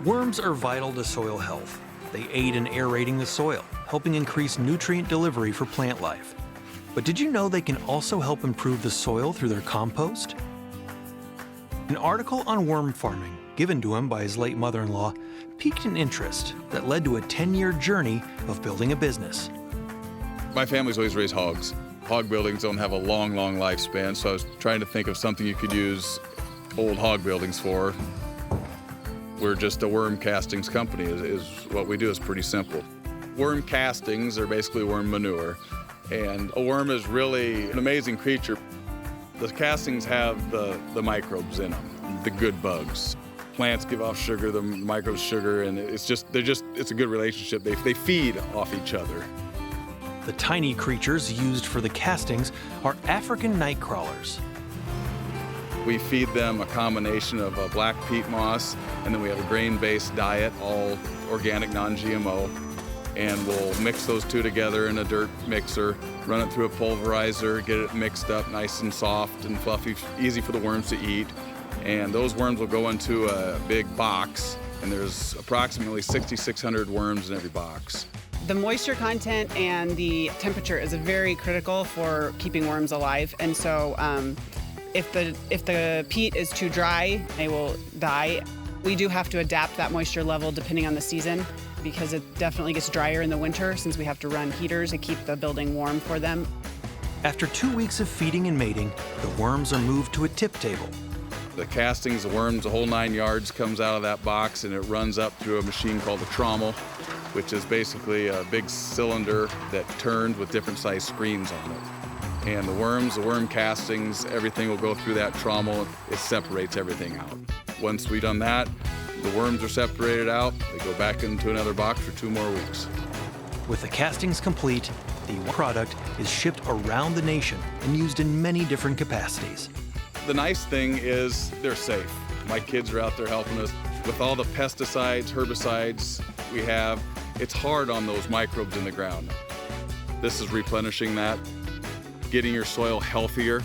Worms are vital to soil health. They aid in aerating the soil, helping increase nutrient delivery for plant life. But did you know they can also help improve the soil through their compost? An article on worm farming, given to him by his late mother-in-law, piqued an interest that led to a 10-year journey of building a business. My family's always raised hogs. Hog buildings don't have a long lifespan, so I was trying to think of something you could use old hog buildings for. We're just a worm castings company, is what we do. Is pretty simple. Worm castings are basically worm manure, and a worm is really an amazing creature. The castings have the microbes in them, the good bugs. Plants give off sugar, the microbes sugar, and it's a good relationship. They feed off each other. The tiny creatures used for the castings are African nightcrawlers. We feed them a combination of black peat moss, and then we have a grain-based diet, all organic, non-GMO. And we'll mix those two together in a dirt mixer, run it through a pulverizer, get it mixed up nice and soft and fluffy, easy for the worms to eat. And those worms will go into a big box, and there's approximately 6,600 worms in every box. The moisture content and the temperature is very critical for keeping worms alive. And so if the peat is too dry, they will die. We do have to adapt that moisture level depending on the season, because it definitely gets drier in the winter since we have to run heaters to keep the building warm for them. After 2 weeks of feeding and mating, the worms are moved to a tip table. The castings, the worms, the whole 9 yards comes out of that box, and it runs up through a machine called a trommel, which is basically a big cylinder that turns with different size screens on it. And the worms, the worm castings, everything will go through that trommel. It separates everything out. Once we've done that, the worms are separated out. They go back into another box for 2 more weeks. With the castings complete, the product is shipped around the nation and used in many different capacities. The nice thing is they're safe. My kids are out there helping us. With all the pesticides, herbicides we have, it's hard on those microbes in the ground. This is replenishing that, getting your soil healthier,